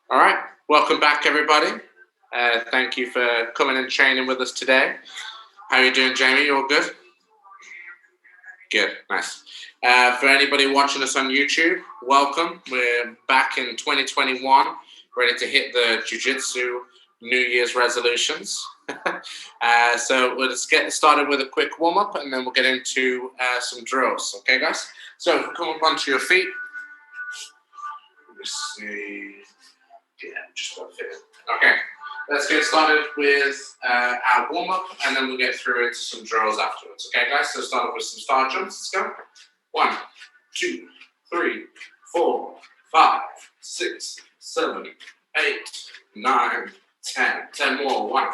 All right, welcome back, everybody. Thank you for coming and training with us today. How are you doing, Jamie? You all good? Good, nice. For anybody watching us on YouTube, welcome. We're back in 2021, ready to hit the Jiu-Jitsu New Year's resolutions. So we'll just get started with a quick warm-up, and then we'll get into some drills. Okay, guys? So come up onto your feet. Let me see. Yeah, just about fit. Okay, let's get started with our warm-up, and then we'll get through into some drills afterwards. Okay, guys? So start with some star jumps. Let's go. 1, 2, 3, 4, 5, 6, 7, 8, 9, 10. 10 more. 1,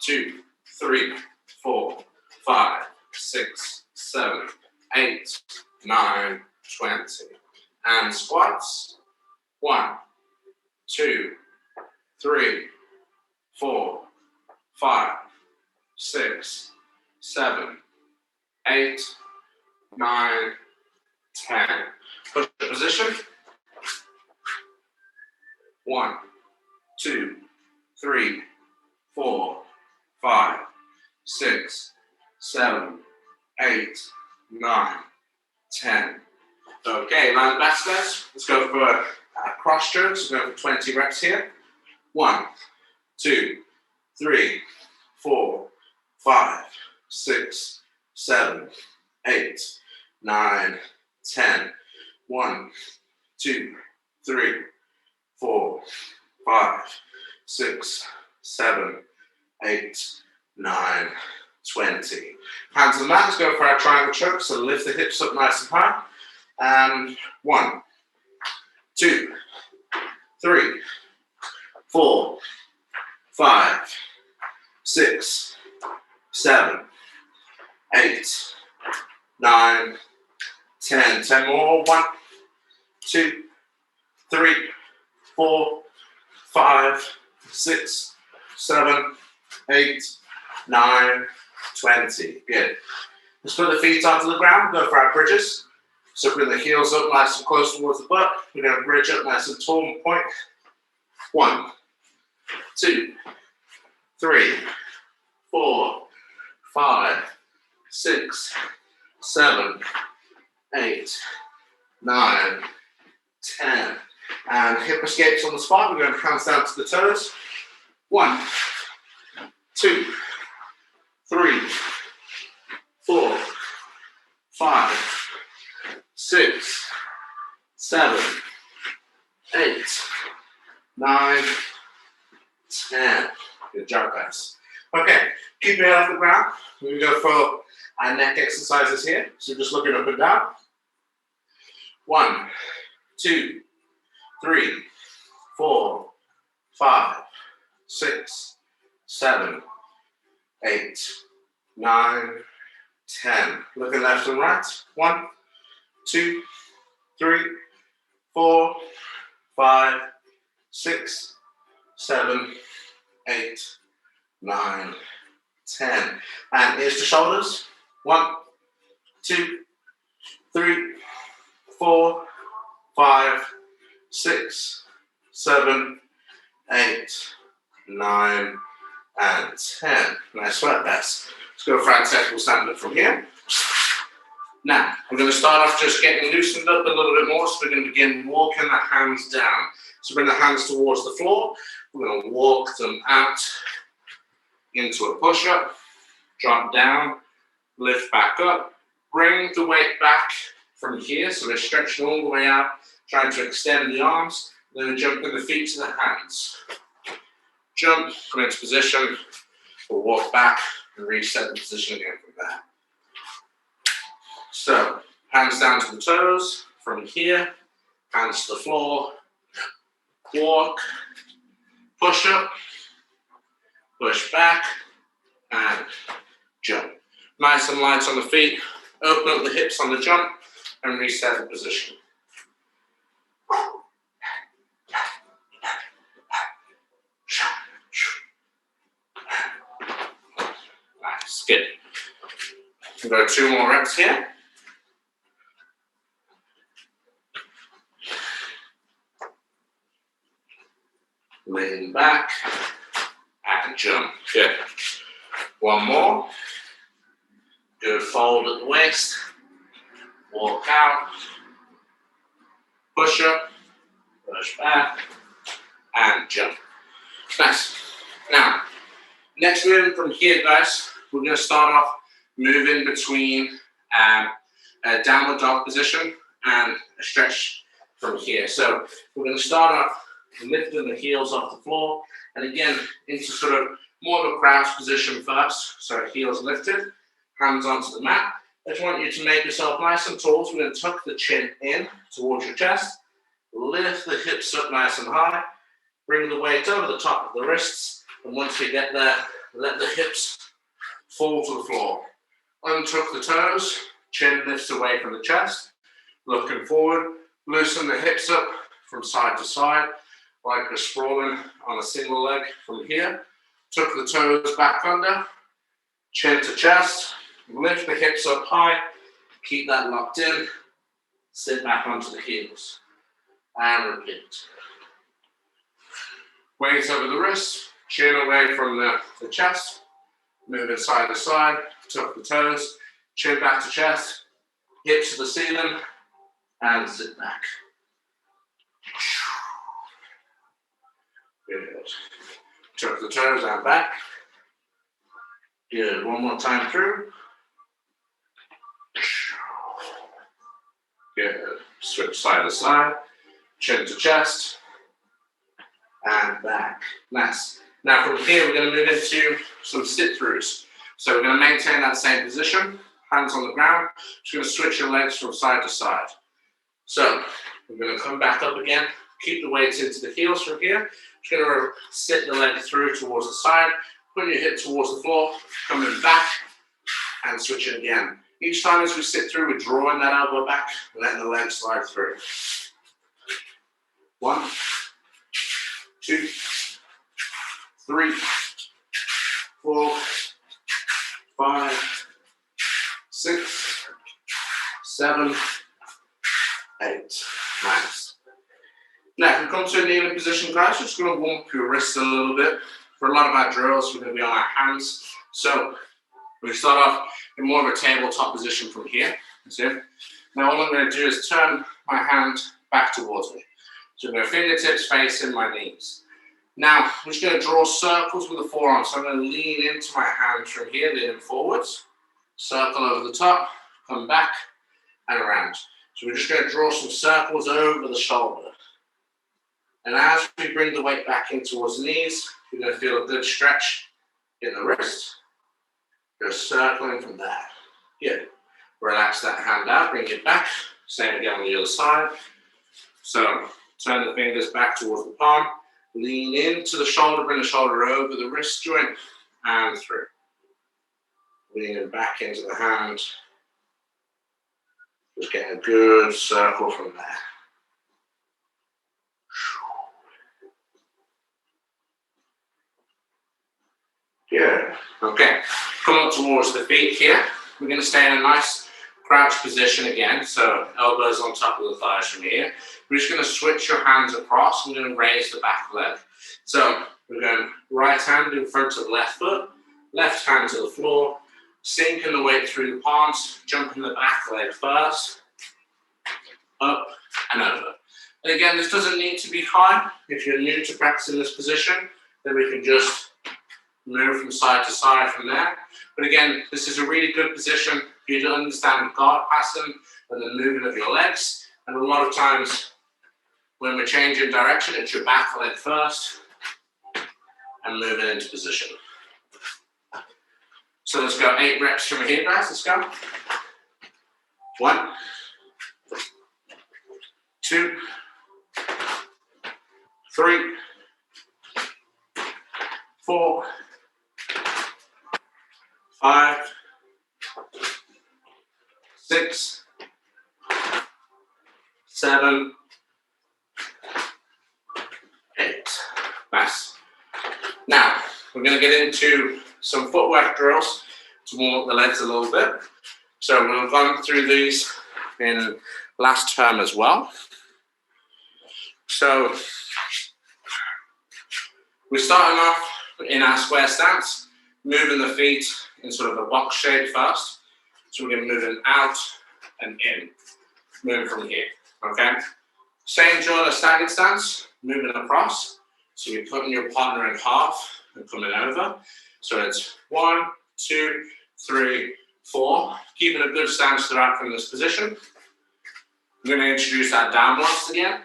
2, 3, 4, 5, 6, 7, 8, 9, 20. And squats. 1, 2, 3, 4, 5, 6, 7, 8, 9, 10. Push the position. 1, 2, 3, 4, 5, 6, 7, 8, 9, 10. Okay, line the back stairs. Let's go for cross strokes. We're going for 20 reps here. 1, 2, 3, 4, 5, 6, 7, 8, 9, 10. 1, 2, 3, 4, 5, 6, 7, 8, 9, 20. Hands on the mat. Let's go for our triangle choke. So lift the hips up nice and high. And 1, 2, 3, 4, 5, 6, 7, 8, 9, 10. 10 more. 1, 2, 3, 4, 5, 6, 7, 8, 9, 20. Good. Let's put the feet onto the ground. Go for our bridges. So bring the heels up nice and close towards the butt. We're going to bridge up nice and tall and point. 1, 2, 3, 4, 5, 6, 7, 8, 9, 10. And hip escapes on the spot. We're going to hands down to the toes. 1, 2, 3, 4, 5, 6, 7, 8, 9, 10. Good job, guys. Okay, keep your head off the ground. We're going to go for our neck exercises here. So just looking up and down. 1, 2, 3, 4, 5, 6, 7, 8, 9, 10. Looking left and right. 1, 2, 3, 4, 5, 6, 7, 8, 9, 10. And ears to shoulders. 1, 2, 3, 4, 5, 6, 7, 8, 9, and 10. Nice work, guys. Let's go for our technical stand up from here. Now, we're going to start off just getting loosened up a little bit more. So we're going to begin walking the hands down. So bring the hands towards the floor. We're going to walk them out into a push-up. Drop down, lift back up. Bring the weight back from here. So we're stretching all the way out, trying to extend the arms. Then we're jumping the feet to the hands. Jump, come into position. We'll walk back and reset the position again from there. So, hands down to the toes, from here, hands to the floor, walk, push up, push back, and jump. Nice and light on the feet, open up the hips on the jump, and reset the position. Nice, good. We've got 2 more reps here. lean back, and jump. Good. One more. Good, fold at the waist, walk out, push up, push back, and jump. Nice. Now, next movement from here, guys, we're going to start off moving between a downward dog position and a stretch from here. So we're going to start off lifting the heels off the floor, and again, into sort of more of a crouch position first. So heels lifted, hands onto the mat. I just want you to make yourself nice and tall. So we're going to tuck the chin in towards your chest, lift the hips up nice and high, bring the weight over the top of the wrists, and once you get there, let the hips fall to the floor. Untuck the toes, chin lifts away from the chest, looking forward, loosen the hips up from side to side, like you're sprawling on a single leg from here. Tuck the toes back under, chin to chest, lift the hips up high, keep that locked in, sit back onto the heels, and repeat. Weight over the wrist, chin away from the chest, moving side to side, tuck the toes, chin back to chest, hips to the ceiling, and sit back. Good. Tuck the toes and back. Good. One more time through. Good. Switch side to side, chin to chest, and back. Nice. Now from here, we're going to move into some sit-throughs. So we're going to maintain that same position, hands on the ground. Just going to switch your legs from side to side. So we're going to come back up again, keep the weights into the heels from here. Just going to sit the leg through towards the side, put your hip towards the floor, coming back, and switching again. Each time as we sit through, we're drawing that elbow back, letting the leg slide through. 1, 2, 3, 4, 5, 6, 7, 8. Nice. Now, if we come to a kneeling position, guys, we're just going to warm up your wrists a little bit. For a lot of our drills, we're going to be on our hands. So we start off in more of a tabletop position from here. See? Now, all I'm going to do is turn my hand back towards me. So my fingertips facing my knees. Now, I'm just going to draw circles with the forearm. So I'm going to lean into my hands from here, leaning forwards. Circle over the top, come back, and around. So we're just going to draw some circles over the shoulder. And as we bring the weight back in towards the knees, you're going to feel a good stretch in the wrist. Go circling from there. Good. Relax that hand out, bring it back. Same again on the other side. So turn the fingers back towards the palm. Lean into the shoulder, bring the shoulder over the wrist joint and through. Leaning back into the hand. Just getting a good circle from there. Good. Okay. Come up towards the feet here. We're going to stay in a nice crouch position again. So elbows on top of the thighs from here. We're just going to switch your hands across. We're going to raise the back leg. So we're going right hand in front of left foot, left hand to the floor, sinking the weight through the palms, jumping the back leg first, up and over. And again, this doesn't need to be high. If you're new to practicing this position, then we can just move from side to side from there. But again, this is a really good position for you to understand the guard passing and the movement of your legs. And a lot of times when we're changing direction, it's your back leg first and moving into position. So let's go 8 reps from here, guys. Let's go. 1, 2, 3, 4, 5, 6, 7, 8. Nice. Now, we're going to get into some footwork drills to warm up the legs a little bit. So we've gone through these in last term as well. So We're starting off in our square stance, moving the feet in sort of a box shape first. So we're going to move them out and in, moving from here, okay? Same drill as staggered stance, moving across. So you're putting your partner in half and coming over. So it's 1, 2, 3, 4. Keeping a good stance throughout from this position. I'm going to introduce our down blocks again.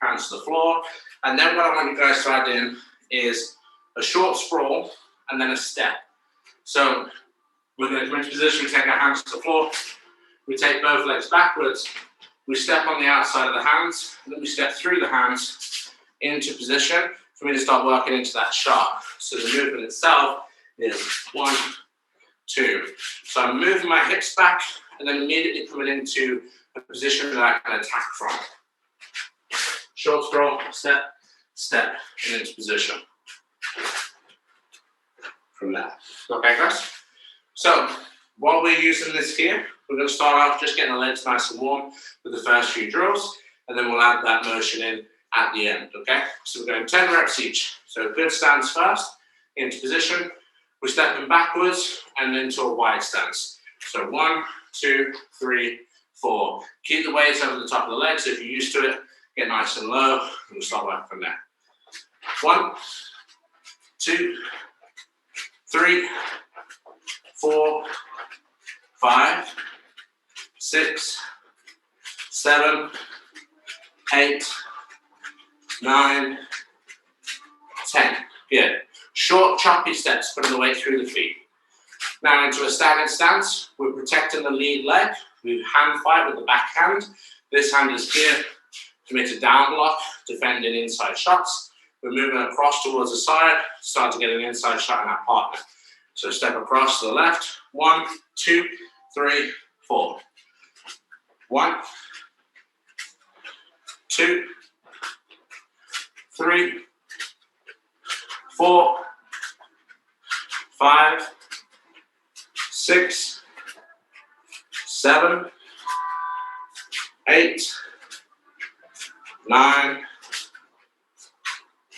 Hands to the floor. And then what I want you guys to add in is a short sprawl and then a step. So we're going to come into position, we take our hands to the floor. We take both legs backwards. We step on the outside of the hands, and then we step through the hands into position for me to start working into that shot. So the movement itself is 1, 2. So I'm moving my hips back and then immediately coming into a position that I can attack from. Short sprawl, step, step, and into position. From there. Okay, guys? So while we're using this here, we're going to start off just getting the legs nice and warm with the first few drills, and then we'll add that motion in at the end, okay? So we're going 10 reps each. So good stance first, into position. We're stepping backwards and into a wide stance. So 1, 2, 3, 4. Keep the weights over the top of the legs. So if you're used to it, get nice and low, and we'll start working from there. 1, 2, 3, 4, 5, 6, 7, 8, 9, 10. Good. Short, choppy steps, putting the weight through the feet. Now into a staggered stance. We're protecting the lead leg. We hand fight with the back hand. This hand is here to make a down block, defending inside shots. We're moving across towards the side, start to get an inside shot in our partner. So step across to the left. 1, 2, 3, 4. 1, 2, 3, 4, 5, 6, 7, 8, 9,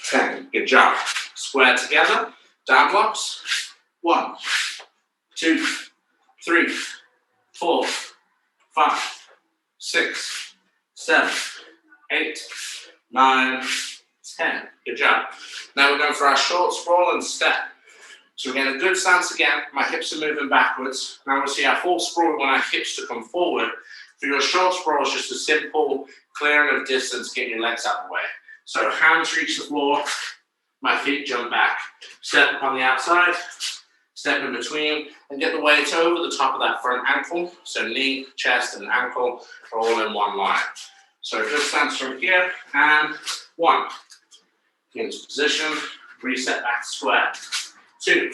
10. Good job. Square together, down blocks. 1, 2, 3, 4, 5, 6, 7, 8, 9, 10. Good job. Now we're going for our short sprawl and step. So we're getting a good stance again. My hips are moving backwards. Now we'll see our full sprawl. We want our hips to come forward. For your short sprawl, it's just a simple clearing of distance, getting your legs out of the way. So hands reach the floor, my feet jump back. Step up on the outside, step in between, and get the weight over the top of that front ankle. So knee, chest, and ankle are all in one line. So good stance from here, and 1. Into position, reset back to square. 2,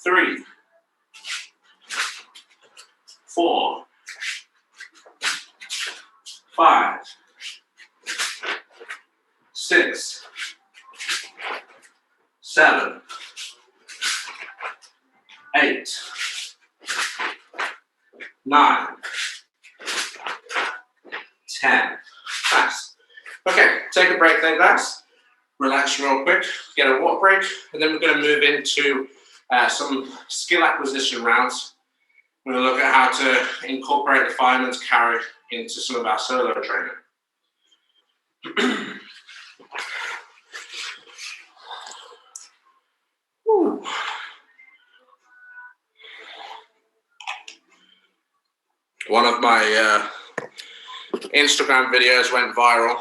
3, 4, 5, 6, 7, 8, 9, 10. Nice. Okay, take a break then, guys. Relax real quick, get a walk break, and then we're going to move into some skill acquisition rounds. We're going to look at how to incorporate the fireman's carry into some of our solo training. One of my Instagram videos went viral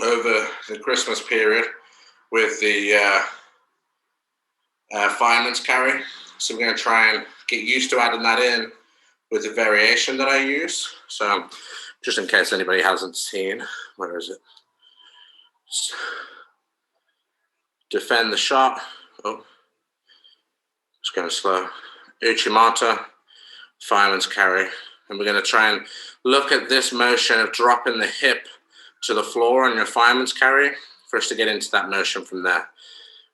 over the Christmas period with the fireman's carry. So we're going to try and get used to adding that in with the variation that I use. So just in case anybody hasn't seen, where is it? Defend the shot. Oh, it's going slow. Uchimata, fireman's carry. And we're going to try and look at this motion of dropping the hip to the floor on your fireman's carry for us to get into that motion from there.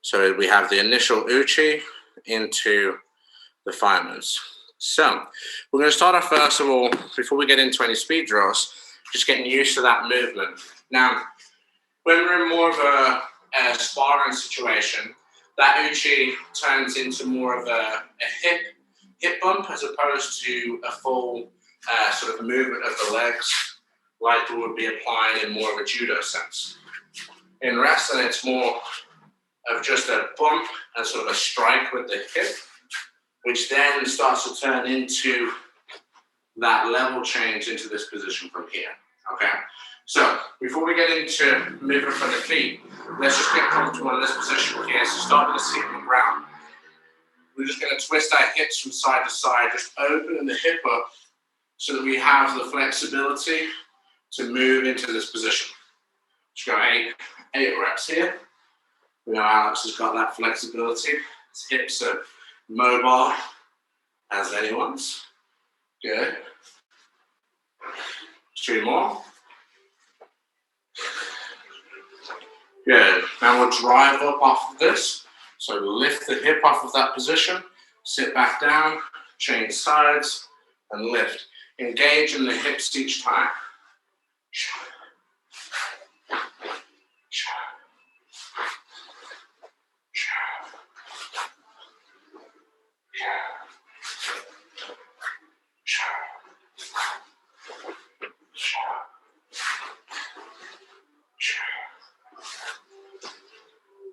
So we have the initial uchi into the fireman's. So we're going to start off first of all, before we get into any speed drills, just getting used to that movement. Now, when we're in more of a sparring situation, that uchi turns into more of a hip bump as opposed to a full sort of movement of the legs like we would be applying in more of a judo sense. In wrestling, it's more of just a bump and sort of a strike with the hip, which then starts to turn into that level change into this position from here, okay? So before we get into moving from the feet, let's just get comfortable in this position here. So start with the seat on the ground. We're just going to twist our hips from side to side, just opening the hip up so that we have the flexibility to move into this position. Just go eight reps here. We know Alex has got that flexibility. His hips are mobile as anyone's. Good. 2 more. Good. Now we'll drive up off of this. So lift the hip off of that position, sit back down, change sides, and lift. Engage in the hips each time.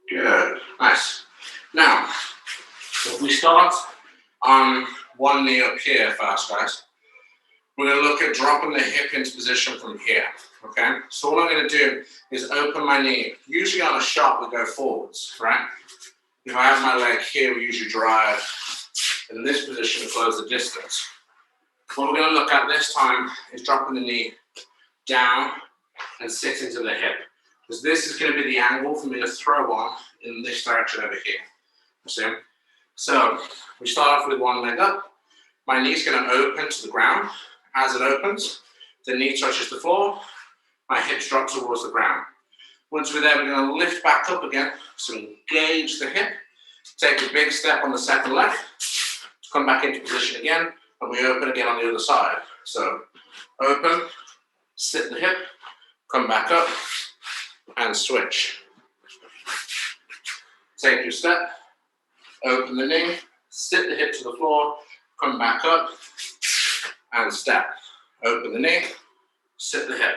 Good, nice. Now, if we start on one knee up here first, guys, we're going to look at dropping the hip into position from here, okay? So all I'm going to do is open my knee. Usually on a shot, we go forwards, right? If I have my leg here, we usually drive in this position to close the distance. What we're going to look at this time is dropping the knee down and sit into the hip, because this is going to be the angle for me to throw on in this direction over here. You see? So we start off with one leg up. My knee's going to open to the ground. As it opens, the knee touches the floor. My hips drop towards the ground. Once we're there, we're going to lift back up again. So engage the hip. Take a big step on the second leg. Come back into position again. And we open again on the other side. So open, sit the hip, come back up, and switch. Take your step, open the knee, sit the hip to the floor, come back up, and step. Open the knee, sit the hip.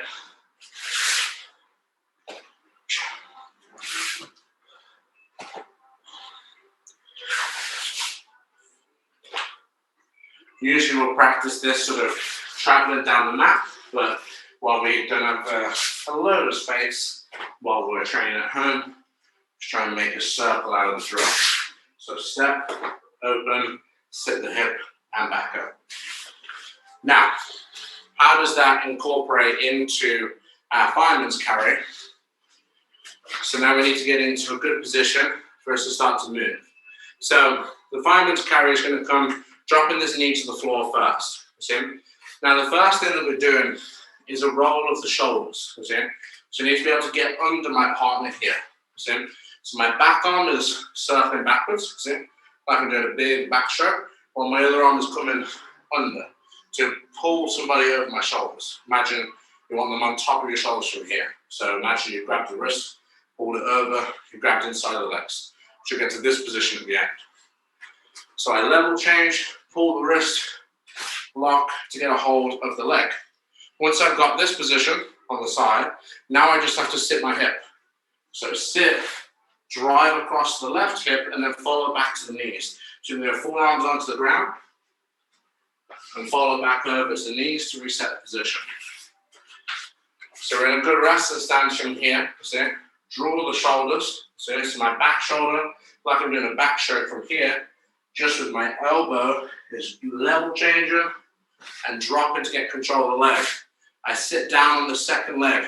Usually we'll practice this sort of traveling down the mat, but while we don't have a load of space while we're training at home, just try and make a circle out of the drill. So step, open, sit the hip, and back up. Now, how does that incorporate into our fireman's carry? So now we need to get into a good position for us to start to move. So the fireman's carry is going to come dropping this knee to the floor first. See? Now the first thing that we're doing is a roll of the shoulders. See? So you need to be able to get under my partner here. See? So my back arm is circling backwards. See? Like I'm doing a big back stroke, while my other arm is coming under to pull somebody over my shoulders. Imagine you want them on top of your shoulders from here. So imagine you grab the wrist, pulled it over, you grabbed inside of the legs. Should get to this position at the end. So I level change, pull the wrist, lock to get a hold of the leg. Once I've got this position on the side, now I just have to sit my hip. So sit, drive across the left hip, and then follow back to the knees. So you're going to forearms onto the ground, and follow back over to the knees to reset the position. So we're in a good resting stance from here. See? Draw the shoulders. So this is my back shoulder, like I'm doing a back stroke from here. Just with my elbow is level changer and dropping to get control of the leg. I sit down on the second leg.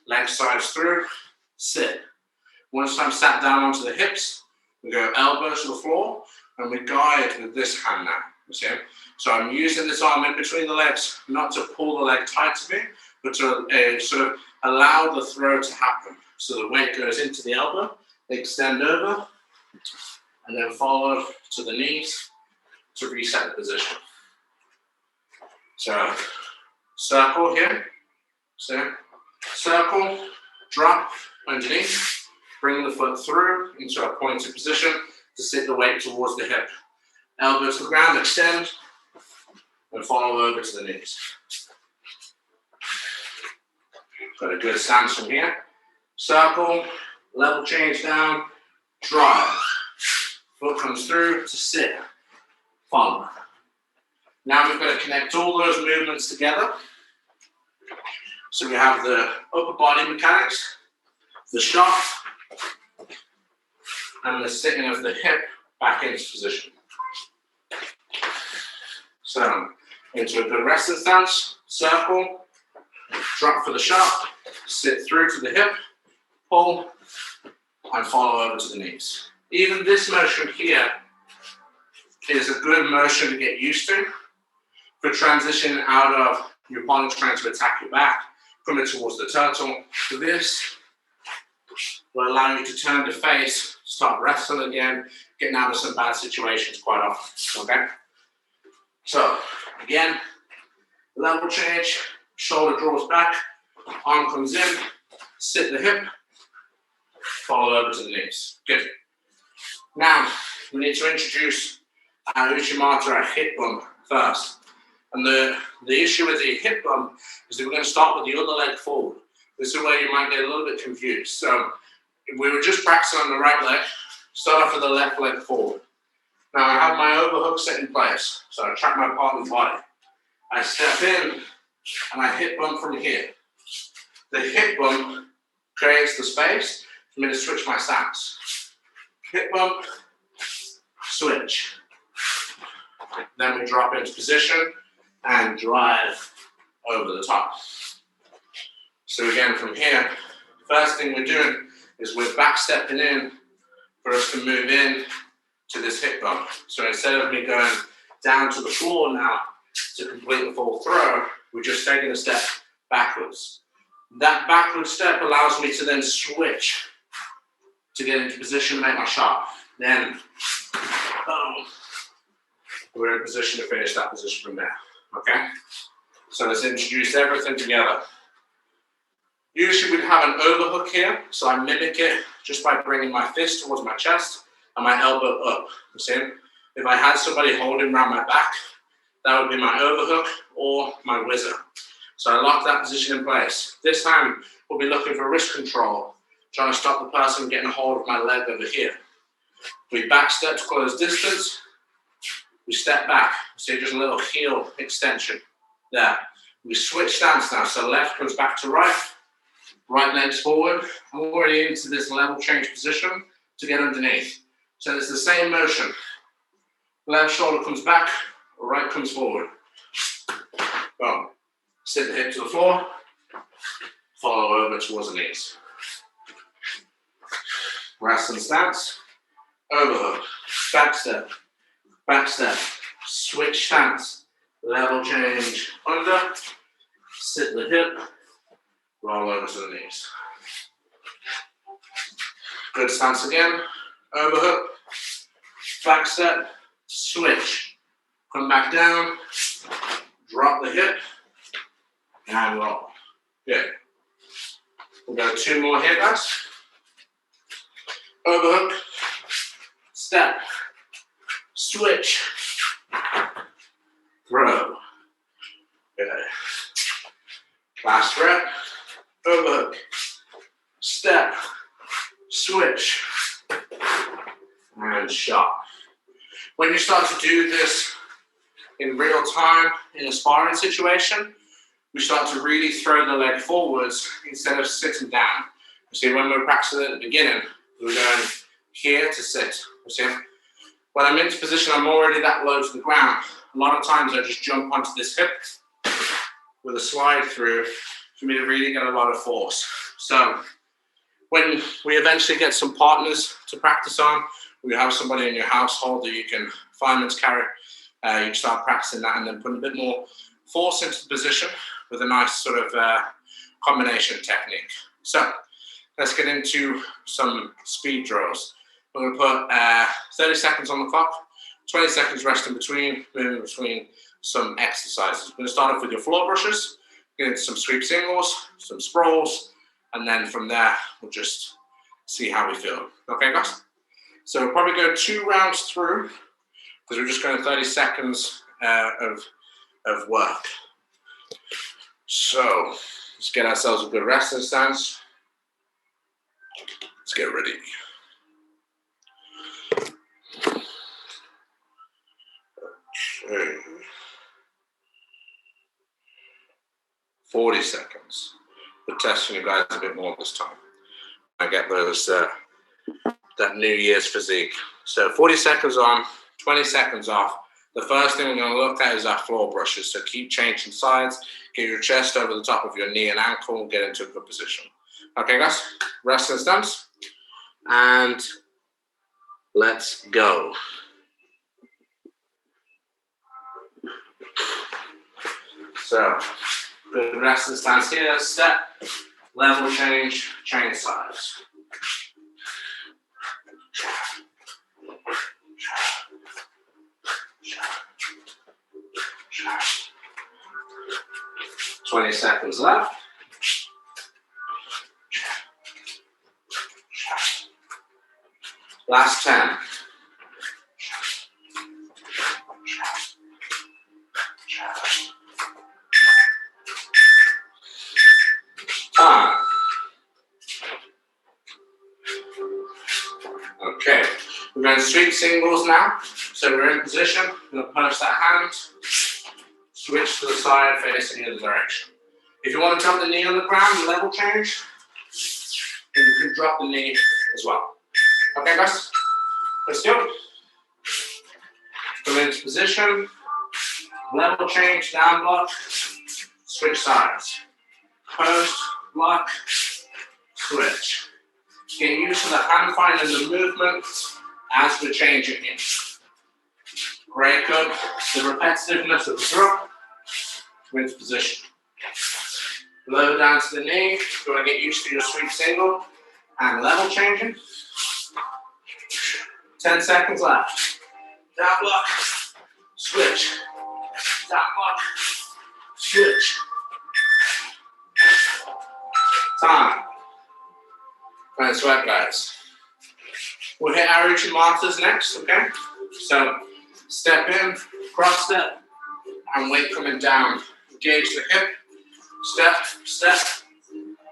Leg sides through, sit. Once I'm sat down onto the hips, we go elbows to the floor and we guide with this hand now. You see? So I'm using this arm in between the legs, not to pull the leg tight to me, but to sort of allow the throw to happen. So the weight goes into the elbow, extend over, and then follow to the knees to reset the position. So circle here, see? Circle, drop, underneath, bring the foot through into a pointed position to sit the weight towards the hip. Elbow to the ground, extend, and follow over to the knees. Got a good stance from here. Circle, level change down, drive. Foot comes through to sit, follow. Now we've got to connect all those movements together. So we have the upper body mechanics, the shot, and the sitting of the hip back into position. So, into a good resting stance, circle, drop for the shot, sit through to the hip, pull, and follow over to the knees. Even this motion here is a good motion to get used to for transitioning out of your opponent trying to attack your back, coming towards the turtle. So this will allow you to turn the face, start wrestling again, getting out of some bad situations quite often, okay? So, again, level change, shoulder draws back, arm comes in, sit the hip, follow over to the knees. Good. Now, we need to introduce our Uchimata, our hip bump first. And the issue with the hip bump is that we're going to start with the other leg forward. This is where you might get a little bit confused. So, if we were just practicing on the right leg, start off with the left leg forward. Now I have my overhook set in place, so I track my partner's body. I step in and I hip bump from here. The hip bump creates the space for me to switch my stance. Hip bump, switch. Then we drop into position and drive over the top. So again from here, first thing we're doing is we're back stepping in for us to move in to this hip bump. So instead of me going down to the floor now to complete the full throw, we're just taking a step backwards. That backward step allows me to then switch to get into position and make my shot. Then, boom, we're in position to finish that position from there, okay? So let's introduce everything together. Usually we'd have an overhook here, so I mimic it just by bringing my fist towards my chest and my elbow up. You see? If I had somebody holding around my back, that would be my overhook or my whizzer. So I lock that position in place. This time, we'll be looking for wrist control, trying to stop the person getting a hold of my leg over here. We back step to close distance. We step back. See, just a little heel extension there. We switch stance now. So left comes back to right. Right leg's forward. I'm already into this level change position to get underneath. So it's the same motion. Left shoulder comes back, right comes forward. Boom. Sit the hip to the floor, follow over towards the knees. Resting stance, overhook, back step, switch stance, level change under, sit the hip, roll over to the knees. Good stance again, overhook, back step, switch, come back down, drop the hip, and roll. Good. We'll go 2 more here, guys. Overhook, step, switch, throw. Good. Last rep. Overhook, step, switch, and shot. When you start to do this in real time in a sparring situation, we start to really throw the leg forwards instead of sitting down. You see, when we're practicing at the beginning, we're going here to sit. You see, when I'm into position, I'm already that low to the ground. A lot of times I just jump onto this hip with a slide through for me to really get a lot of force. So when we eventually get some partners to practice on, we have somebody in your household that you can fireman's carry, you can start practicing that and then putting a bit more force into the position with a nice sort of combination technique. So let's get into some speed drills. We're going to put 30 seconds on the clock, 20 seconds rest in between, moving between some exercises. We're going to start off with your floor brushes, get into some sweep singles, some sprawls, And then from there, we'll just see how we feel. Okay, guys? So we'll probably go 2 rounds through because we're just going 30 seconds of work. So let's get ourselves a good resting stance. Let's get ready. Okay. 40 seconds. We're testing you guys a bit more this time. I get those that New Year's physique. So 40 seconds on, 20 seconds off. The first thing we're going to look at is our floor brushes. So keep changing sides. Get your chest over the top of your knee and ankle and get into a good position. Okay, guys? Rest and stance. And let's go. So, good rest and stance here. Step, level change, change sides. 20 seconds left. Last 10. Time. Okay, we're going to sweep singles now. So we're in position. We're going to punch that hand. Switch to the side facing the other direction. If you want to drop the knee on the ground, level change, then you can drop the knee as well. Okay, guys? Let's go. Come into position, level change, down block, switch sides. Post, block, switch. Get used to the hand find and the movement as we're changing it. Break up the repetitiveness of the drop. Into position. Lower down to the knee. You want to get used to your sweep single and level changing. 10 seconds left. Down block, switch. Down block, switch. Time. Nice sweat, guys. We'll hit our Uchimatas next, okay? So step in, cross step, and weight coming down. Engage the hip, step, step,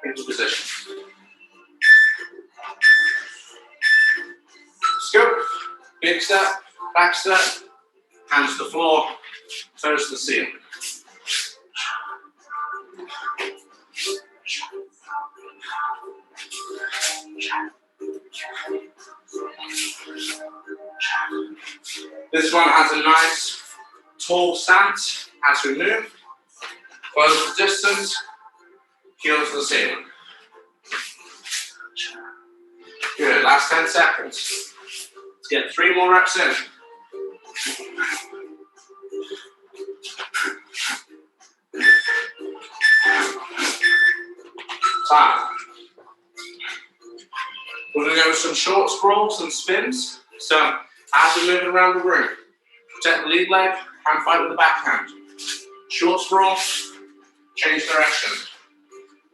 into position. Let's go. Big step, back step, hands to the floor, toes to the ceiling. This one has a nice tall stance as we move. Close the distance, heel to the ceiling. Good, last 10 seconds. Let's get 3 more reps in. Time. We're going to go with some short sprawls and spins. So as we're moving around the room, protect the lead leg, hand fight with the backhand. Short sprawl, change direction.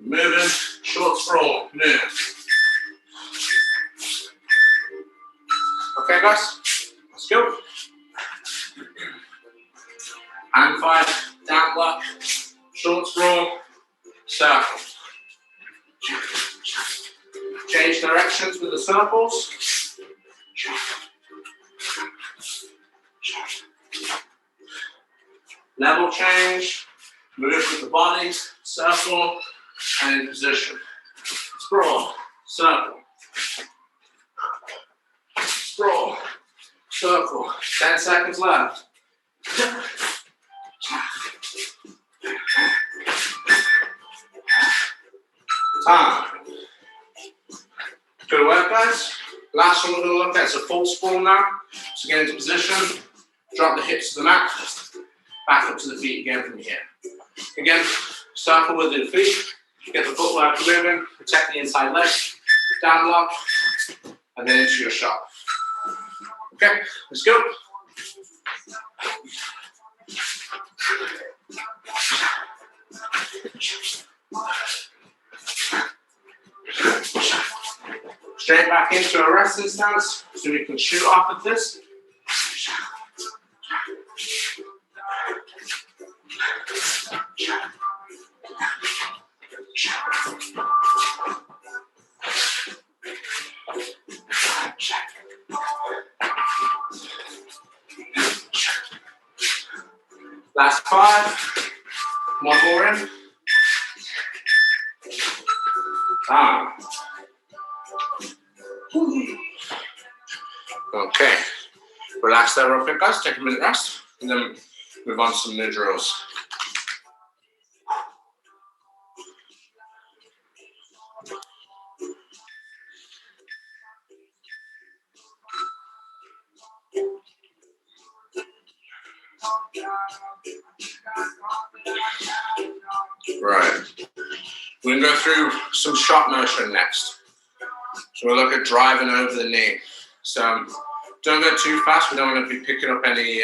Moving, short sprawl, move. Okay, guys, let's go. Hand fight, down block, short sprawl, circle. Change directions with the circles. Level change, move with the body, circle, and in position. Sprawl, circle. Sprawl, circle. 10 seconds left. Time. Good work, guys. Last one we're going to look at is a full sprawl now. So get into position, drop the hips to the mat, back up to the feet again from here. Again, circle with the feet, get the footwork moving, protect the inside leg, down block, and then into your shot. Okay, let's go. Straight back into a resting stance so we can shoot off of this. Last 5. One more in. Down. Okay. Relax there real quick, guys. Take a minute rest, and then move on to some new drills. Right. We're going to go through some shot motion next. So we'll look at driving over the knee. So don't go too fast. We don't want to be picking up any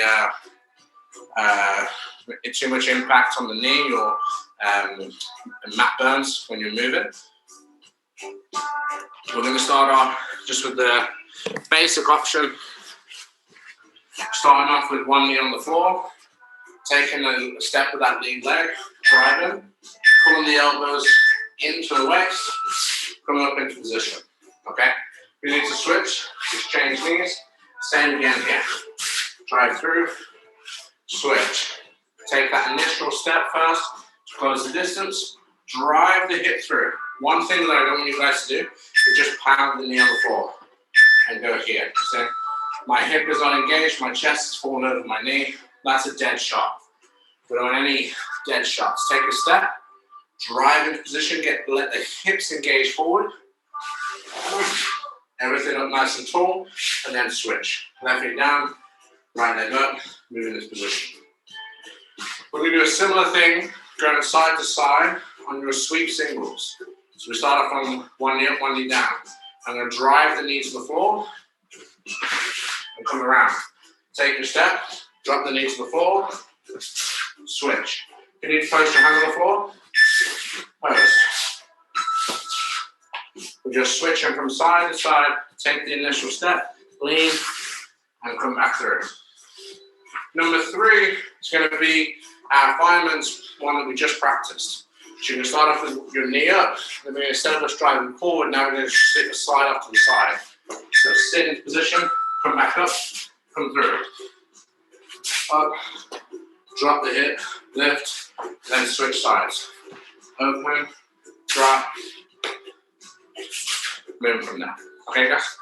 too much impact on the knee or mat burns when you're moving. We're going to start off just with the basic option. Starting off with one knee on the floor, taking a step with that lead leg, driving, pulling the elbows into the waist, coming up into position. Okay? We need to switch, just change knees. Same again here. Drive through, switch. Take that initial step first to close the distance. Drive the hip through. One thing that I don't want you guys to do is just pound the knee on the floor and go here. See? My hip is unengaged, my chest is falling over my knee. That's a dead shot. We don't want any dead shots. Take a step, drive into position, let the hips engage forward. Everything up nice and tall, and then switch. Left leg down, right leg up, move in this position. We're going to do a similar thing, going side to side on your sweep singles. So we start off on one knee up, one knee down. I'm going to drive the knees to the floor and come around. Take your step, drop the knee to the floor, switch. You need to post your hand on the floor, post. We're just switching from side to side, take the initial step, lean, and come back through. Number 3 is going to be our fireman's one that we just practiced. So you're going to start off with your knee up, and then instead of us driving forward, now we're going to slide up to the side. So sit into position, come back up, come through. Up, drop the hip, lift, then switch sides. Open, drop, move from there. Okay, guys?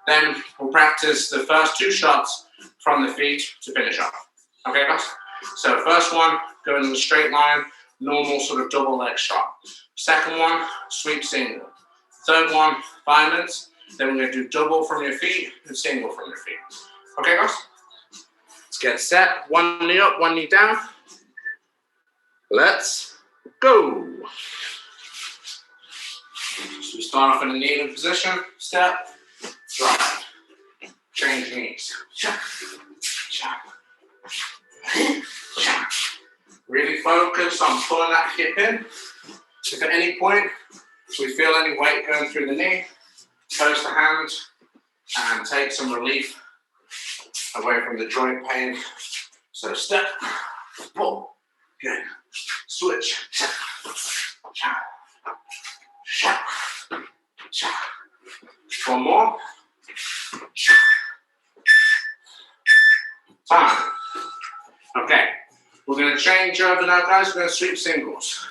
Then we'll practice the first 2 shots from the feet to finish off. Okay, guys? So first one, going in a straight line, normal sort of double leg shot. Second one, sweep single. Third one, fireman's. Then we're going to do double from your feet and single from your feet. Okay, guys? Let's get set. One knee up, one knee down. Let's go. So we start off in a kneeling position. Step, drive. Change knees. Really focus on pulling that hip in. If at any point we feel any weight going through the knee, post the hand and take some relief away from the joint pain. So step, pull, good, switch, one more, time. Okay, we're going to change over now, guys. We're going to sweep singles.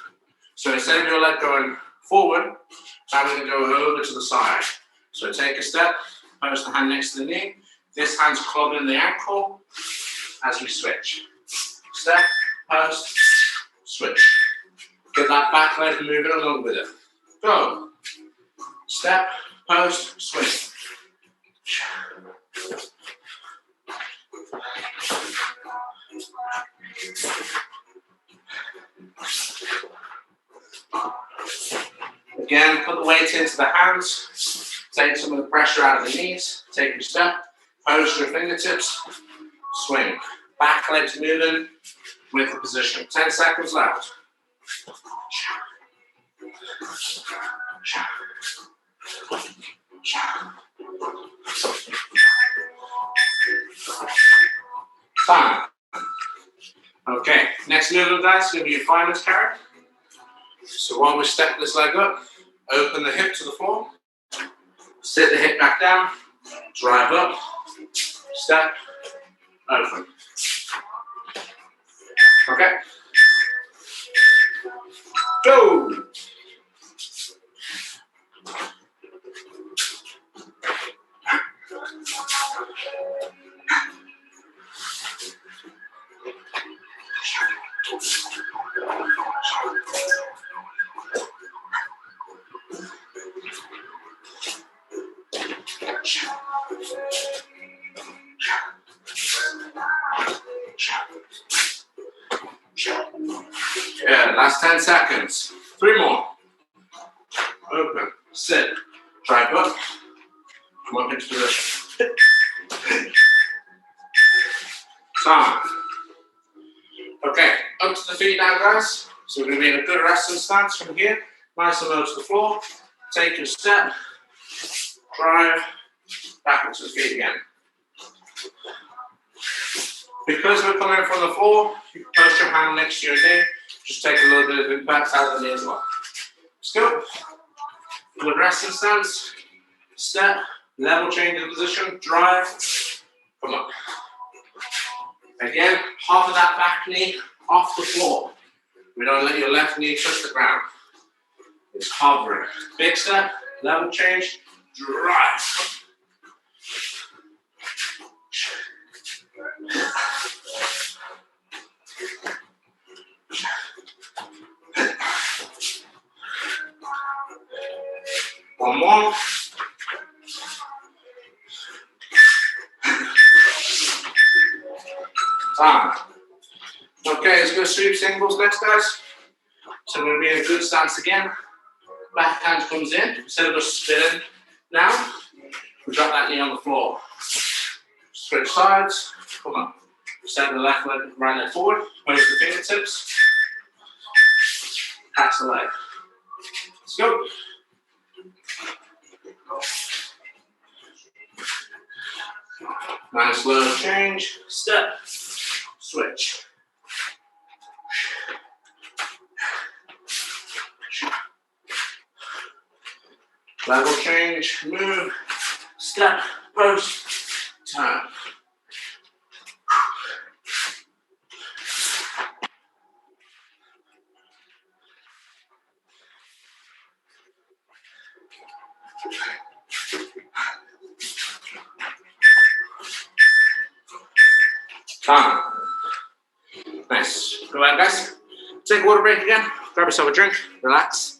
So instead of your leg going forward, now we're going to go over to the side. So take a step, post the hand next to the knee. This hand's clogging the ankle as we switch. Step, post, switch. Get that back leg moving along with it. Go. Step, post, switch. Again, put the weight into the hands. Take some of the pressure out of the knees. Take your step. Post your fingertips. Swing. Back legs moving with the position. 10 seconds left. Time. Okay, next movement, guys, is going to be a fireman's carry. So while we step this leg up, open the hip to the floor, sit the hip back down, drive up, step, open. Okay. Go. Yeah, last 10 seconds. 3 more. Open, sit, drive up, come up into position. Time. Okay, up to the feet now, guys. So we're going to be in a good resting stance from here. Nice and low to the floor. Take your step, drive, back into the feet again. Because we're coming from the floor, you can post your hand next to your knee. Just take a little bit of impact out of the knee as well. Let's go. Good resting stance. Step, level change in position, drive, come up. Again, half of that back knee off the floor. We don't let your left knee touch the ground. It's hovering. Big step, level change, drive. One more. Time. Okay, let's go sweep singles next, guys. So we're going to be in a good stance again. Back hand comes in. Instead of us spinning now, we drop that knee on the floor. Switch sides. Come on. Step the left leg, right leg forward. Post the fingertips. Catch the leg. Let's go. Nice low change. Step. Switch. Level change, move, step, post, turn. Time. Nice. Go ahead, guys. Take a water break again. Grab yourself a drink. Relax.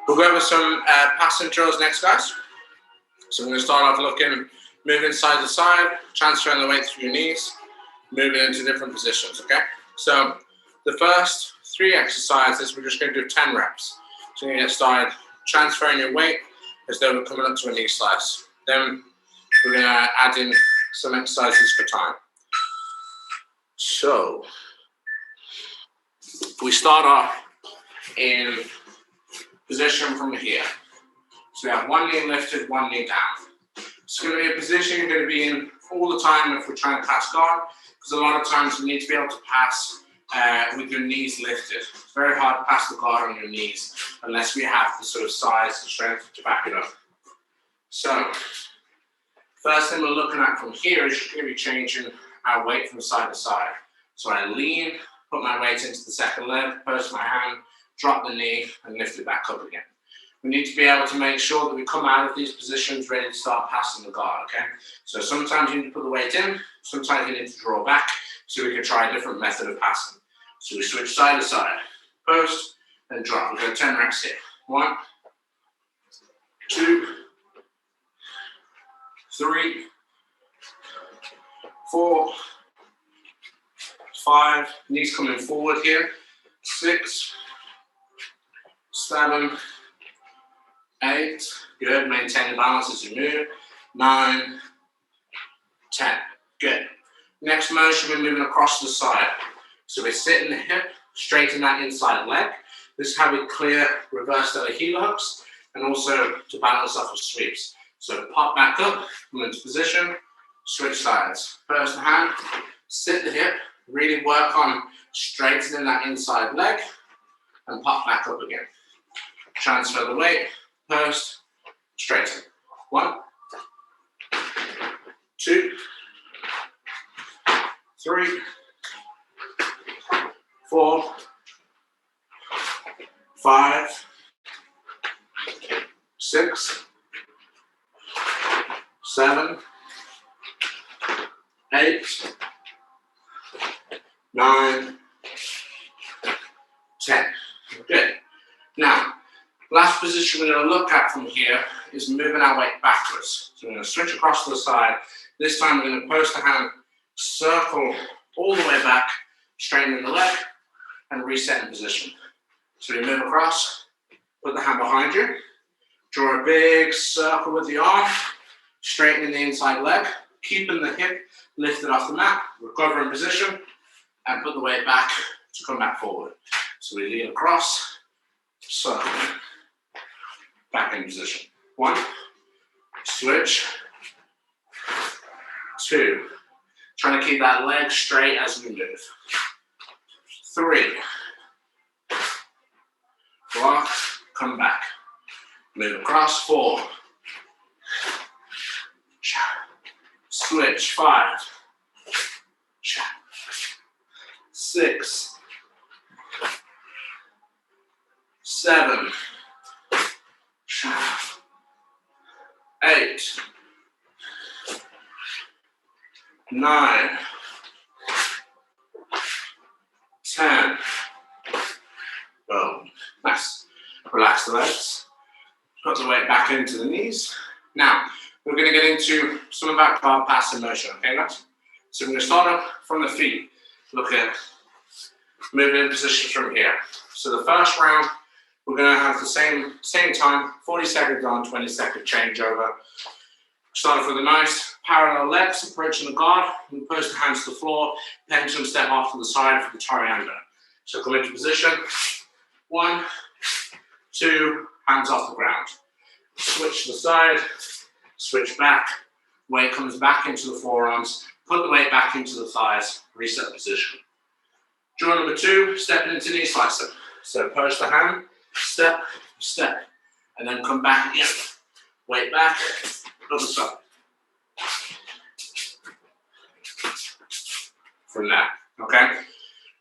We'll go over some passing drills next, guys. So we're going to start off moving side to side, transferring the weight through your knees, moving into different positions, okay? So the first 3 exercises, we're just going to do 10 reps. So you're going to get started transferring your weight as though we're coming up to a knee slice. Then we're going to add in some exercises for time. So we start off in position from here. So we have one knee lifted, one knee down. It's going to be a position you're going to be in all the time if we're trying to pass guard, because a lot of times you need to be able to pass with your knees lifted. It's very hard to pass the guard on your knees unless we have the sort of size and strength to back it up. So first thing we're looking at from here is just going to be changing our weight from side to side. So I lean, put my weight into the second leg, post my hand, drop the knee, and lift it back up again. We need to be able to make sure that we come out of these positions ready to start passing the guard, okay? So sometimes you need to put the weight in, sometimes you need to draw back, so we can try a different method of passing. So we switch side to side, post, and drop. We've got 10 reps here. 1, 2, 3, 4, 5, knees coming forward here, 6, 7, 8, good, maintain the balance as you move, 9, 10, good. Next motion, we're moving across the side. So we're sitting the hip, straighten that inside leg. This is how we clear reverse deltoid heel hooks and also to balance off of sweeps. So pop back up, come into position, switch sides. First hand, sit the hip, really work on straightening that inside leg and pop back up again. Transfer the weight, post, straighten. 1, 2, 3, 4, 5, 6, 7, 8, 9, 10. Good. Now, last position we're going to look at from here is moving our weight backwards. So we're going to switch across to the side. This time we're going to post the hand, circle all the way back, straightening the leg, and reset in position. So we move across, put the hand behind you, draw a big circle with the arm, straightening the inside leg, keeping the hip lifted off the mat, recover in position, and put the weight back to come back forward. So we lean across, circle, back in position. 1, switch, 2, trying to keep that leg straight as we move. 3, block, come back, move across. 4, switch. 5, 6, 7, 8, 9, 10. Boom. Nice. Relax the legs. Put the weight back into the knees. Now, we're going to get into some of our car passing motion, okay, guys? So we're going to start up from the feet. Look at moving in position from here. So the first round, we're going to have the same time, 40 seconds on, 20-second changeover. Starting with a nice parallel legs, approaching the guard, and post the hands to the floor, pendulum step off to the side for the Toriando. So come into position. 1, 2, hands off the ground. Switch to the side, switch back, weight comes back into the forearms, put the weight back into the thighs, reset position. Drill number 2, stepping into knee slicer. So post the hand, step, step, and then come back again. Weight back, other side. From there, okay?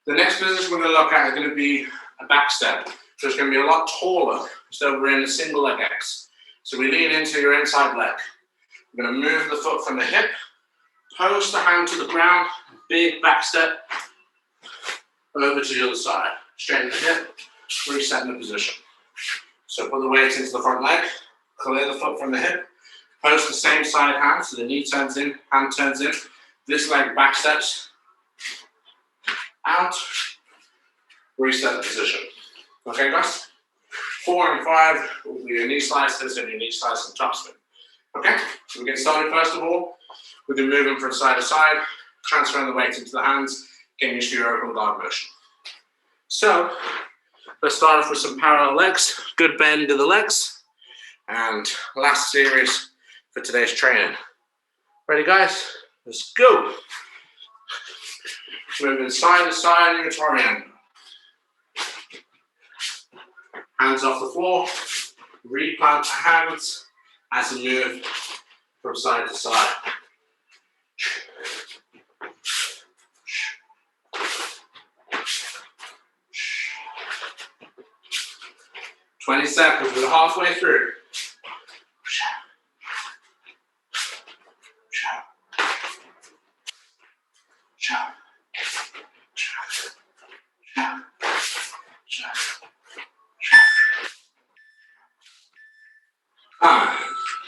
The next position we're going to look at is going to be a back step. So it's going to be a lot taller, so we're in a single leg X. So we lean into your inside leg. We're going to move the foot from the hip, post the hand to the ground, big back step, over to the other side. Straighten the hip, reset in the position. So put the weight into the front leg, clear the foot from the hip, post the same side hand, so the knee turns in, hand turns in. This leg back steps, out, reset the position. Okay, guys? 4 and 5 will be your knee slices and your knee slice and top spin. Okay, so we get started first of all. We'll be moving from side to side, transferring the weight into the hands, getting used to your open guard motion. So, let's start off with some parallel legs, good bend of the legs, and last series for today's training. Ready, guys? Let's go. Moving side to side in your Toriando. Hands off the floor, replant the hands as you move from side to side. "20 seconds, we're halfway through.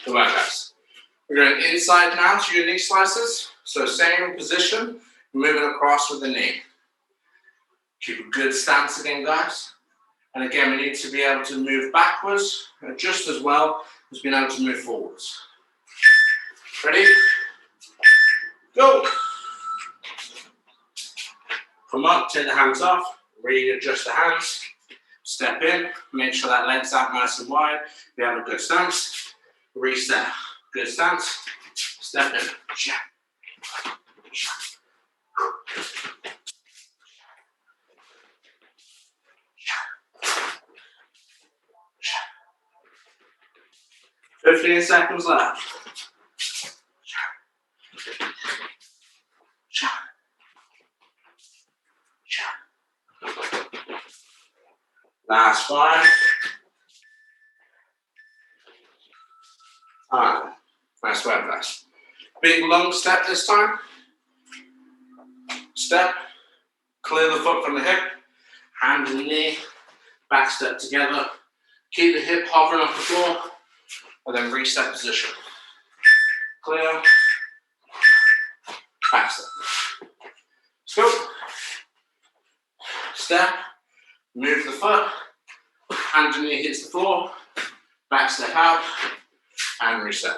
Come on, guys. We're going inside now to your knee slices. So same position, moving across with the knee. Keep a good stance again, guys. And again, we need to be able to move backwards just as well as being able to move forwards. Ready? Go. Come up, take the hands off, readjust the hands, step in, make sure that leg's out nice and wide. We have a good stance, reset, good stance, step in. 15 seconds left. Last 5. Alright, nice work, guys. Big long step this time. Step, clear the foot from the hip, hand and knee, back step together. Keep the hip hovering off the floor, and then reset position. Clear, back step. Let's go. Step, move the foot, hand and knee hits the floor, back step out, and reset.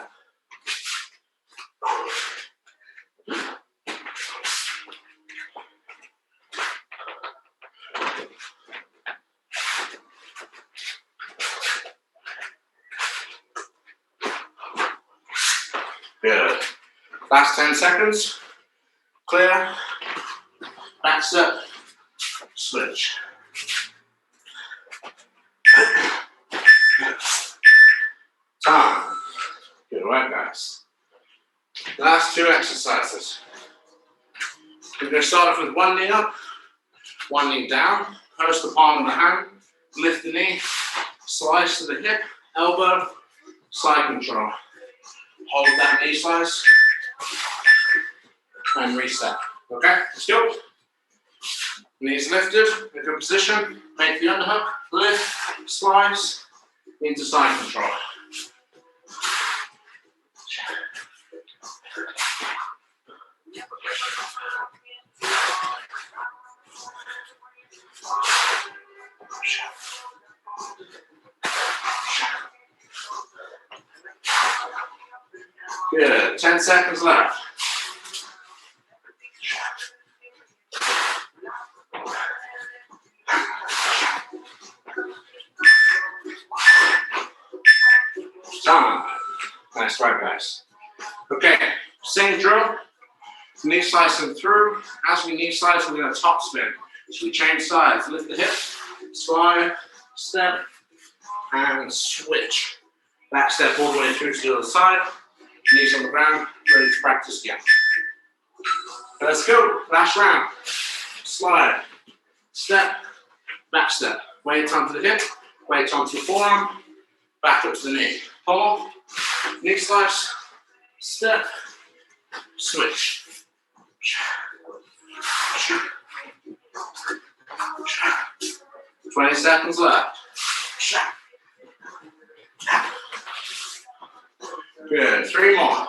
Good. Last 10 seconds. Clear, back step, switch. Time. Good work, guys. Last 2 exercises. We're going to start off with one knee up, one knee down. Post the palm of the hand, lift the knee, slice to the hip, elbow, side control. Hold that knee slice and reset. Okay, let's go. Knees lifted, in a good position. Make the underhook, lift, slice into side control. Good, 10 seconds left. Time. Nice try, guys. Okay, same drill. Knee slicing through. As we knee slice, we're going to top spin. So we change sides, lift the hip, slide, step, and switch. Back step all the way through to the other side. Knees on the ground, ready to practice again. Let's go. Last round. Slide, step, back step. Weight onto the hip, weight onto the forearm, back up to the knee. Palm, knee slice, step, switch. 20 seconds left. Good, 3 more.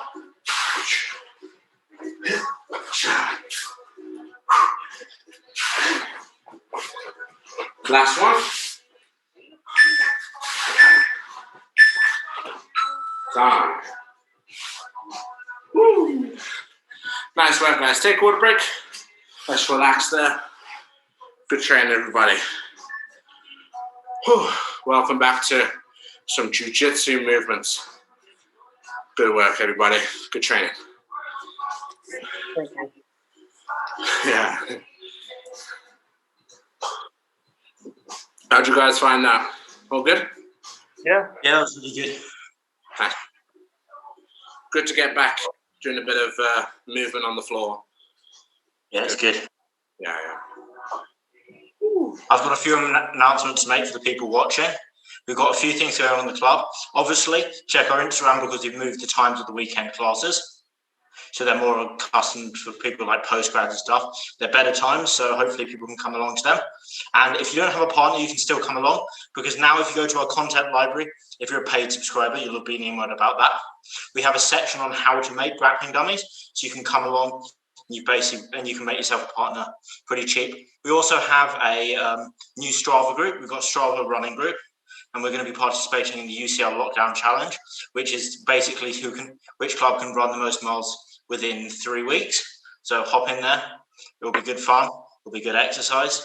Last one. Time. Woo. Nice work, guys. Take a water break. Let's relax there. Good training, everybody. Whew. Welcome back to some jiu-jitsu movements. Good work, everybody. Good training. Thank you. Yeah. How'd you guys find that? All good? Yeah. Yeah, that's really good. Nice. Good to get back doing a bit of movement on the floor. Yeah, it's good. Yeah. I've got a few announcements to make for the people watching. We've got a few things going on in the club. Obviously, check our Instagram because we've moved the times of the weekend classes. So they're more accustomed for people like postgrads and stuff. They're better times, so hopefully people can come along to them. And if you don't have a partner, you can still come along, because now if you go to our content library, if you're a paid subscriber, you'll have been emailed about that. We have a section on how to make grappling dummies, so you can come along. You can make yourself a partner pretty cheap. We also have a new Strava group. We've got a Strava running group, and we're going to be participating in the UCL Lockdown Challenge, which is basically which club can run the most miles within 3 weeks. So hop in there. It'll be good fun. It'll be good exercise.